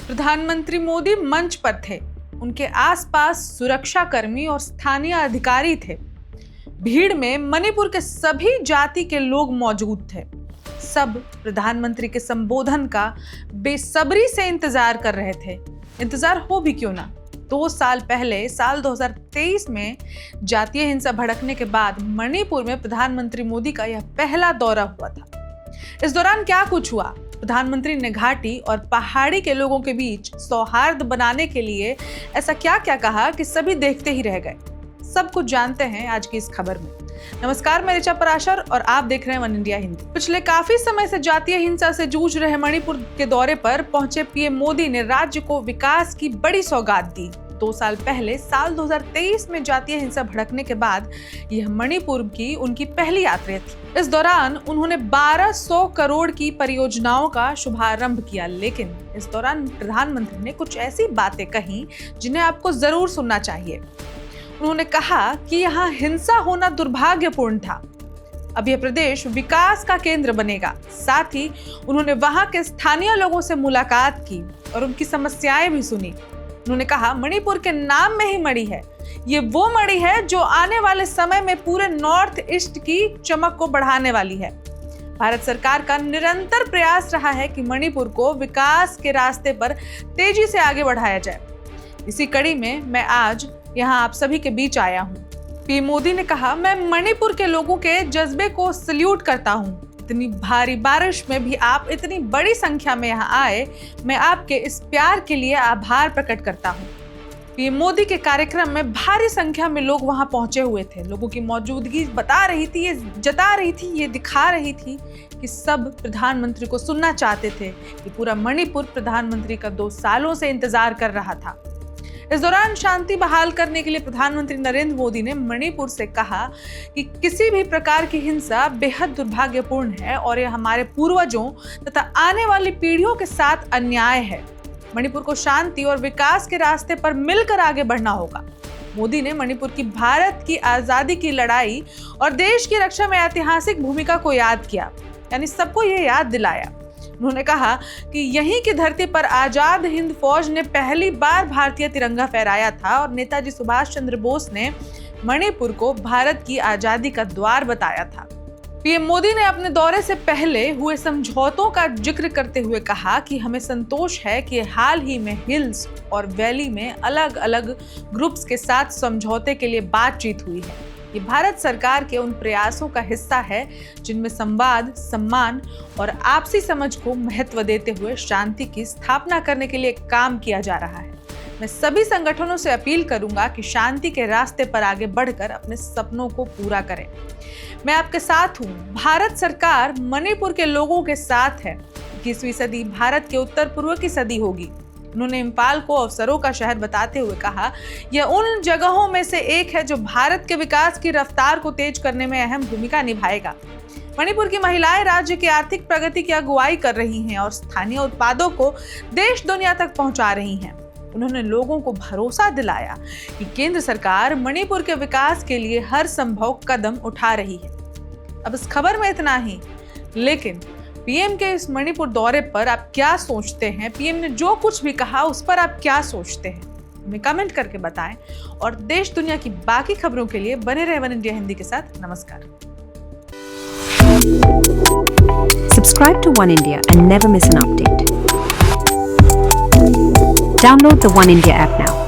प्रधानमंत्री मोदी मंच पर थे। उनके आसपास सुरक्षाकर्मी और स्थानीय अधिकारी थे। भीड़ में मणिपुर के सभी जाति के लोग मौजूद थे। सब प्रधानमंत्री के संबोधन का बेसब्री से इंतजार कर रहे थे। इंतजार हो भी क्यों ना, 2 साल पहले साल 2023 में जातीय हिंसा भड़कने के बाद मणिपुर में प्रधानमंत्री मोदी का यह पहला दौरा हुआ था। इस दौरान क्या कुछ हुआ? प्रधानमंत्री ने घाटी और पहाड़ी के लोगों के बीच सौहार्द बनाने के लिए ऐसा क्या क्या कहा कि सभी देखते ही रह गए। सब कुछ जानते हैं आज की इस खबर में। नमस्कार, मैं ऋचा पराशर और आप देख रहे हैं वन इंडिया हिंदी। पिछले काफी समय से जातीय हिंसा से जूझ रहे मणिपुर के दौरे पर पहुंचे पीएम मोदी ने राज्य को विकास की बड़ी सौगात दी। 2 साल पहले साल 2023 में जातीय हिंसा भड़कने के बाद यह मणिपुर की उनकी पहली यात्रा थी। इस दौरान उन्होंने 1200 करोड़ की परियोजनाओं का शुभारंभ किया, लेकिन इस दौरान प्रधानमंत्री ने कुछ ऐसी बातें कही जिन्हें आपको जरूर सुनना चाहिए। उन्होंने कहा कि यहाँ हिंसा होना दुर्भाग्यपूर्ण था। अब यह प्रदेश विकास का केंद्र बनेगा। साथ ही उन्होंने वहां के स्थानीय लोगों से मुलाकात की और उनकी समस्याएं भी सुनी। उन्होंने कहा, मणिपुर के नाम में ही मणि है। ये वो मणि है जो आने वाले समय में पूरे नॉर्थ ईस्ट की चमक को बढ़ाने वाली है। भारत सरकार का निरंतर प्रयास रहा है कि मणिपुर को विकास के रास्ते पर तेजी से आगे बढ़ाया जाए। इसी कड़ी में मैं आज यहाँ आप सभी के बीच आया हूँ। पीएम मोदी ने कहा, मैं मणिपुर के लोगों के जज्बे को सल्यूट करता हूँ। इतनी भारी बारिश में भी आप इतनी बड़ी संख्या में यहाँ आए, मैं आपके इस प्यार के लिए आभार प्रकट करता हूँ। पीएम मोदी के कार्यक्रम में भारी संख्या में लोग वहां पहुंचे हुए थे। लोगों की मौजूदगी बता रही थी, ये जता रही थी, ये दिखा रही थी कि सब प्रधानमंत्री को सुनना चाहते थे कि पूरा मणिपुर प्रधानमंत्री का 2 सालों से इंतजार कर रहा था। इस दौरान शांति बहाल करने के लिए प्रधानमंत्री नरेंद्र मोदी ने मणिपुर से कहा कि किसी भी प्रकार की हिंसा बेहद दुर्भाग्यपूर्ण है और यह हमारे पूर्वजों तथा आने वाली पीढ़ियों के साथ अन्याय है। मणिपुर को शांति और विकास के रास्ते पर मिलकर आगे बढ़ना होगा। मोदी ने मणिपुर की भारत की आजादी की लड़ाई और देश की रक्षा में ऐतिहासिक भूमिका को याद किया, यानी सबको ये याद दिलाया। उन्होंने कहा कि यहीं की धरती पर आजाद हिंद फौज ने पहली बार भारतीय तिरंगा फहराया था और नेताजी सुभाष चंद्र बोस ने मणिपुर को भारत की आजादी का द्वार बताया था। पीएम मोदी ने अपने दौरे से पहले हुए समझौतों का जिक्र करते हुए कहा कि हमें संतोष है कि हाल ही में हिल्स और वैली में अलग अलग ग्रुप्स के साथ समझौते के लिए बातचीत हुई है। ये भारत सरकार के उन प्रयासों का हिस्सा है जिनमें संवाद, सम्मान और आपसी समझ को महत्व देते हुए शांति की स्थापना करने के लिए काम किया जा रहा है। मैं सभी संगठनों से अपील करूंगा कि शांति के रास्ते पर आगे बढ़कर अपने सपनों को पूरा करें। मैं आपके साथ हूँ। भारत सरकार मणिपुर के लोगों के साथ है। 21वीं सदी भारत के उत्तर पूर्व की सदी होगी। उन्होंने इम्फाल को अवसरों का शहर बताते हुए कहा, यह उन जगहों में से एक है जो भारत के विकास की रफ्तार को तेज करने में अहम भूमिका निभाएगा। मणिपुर की महिलाएं राज्य की आर्थिक प्रगति की अगुवाई कर रही हैं और स्थानीय उत्पादों को देश दुनिया तक पहुंचा रही हैं। उन्होंने लोगों को भरोसा दिलाया कि केंद्र सरकार मणिपुर के विकास के लिए हर संभव कदम उठा रही है। अब इस खबर में इतना ही, लेकिन पीएम के इस मणिपुर दौरे पर आप क्या सोचते हैं? पीएम ने जो कुछ भी कहा उस पर आप क्या सोचते हैं? हमें कमेंट करके बताएं और देश दुनिया की बाकी खबरों के लिए बने रहे वन इंडिया हिंदी के साथ। नमस्कार। Subscribe to One India and never miss an update. Download the One India app now.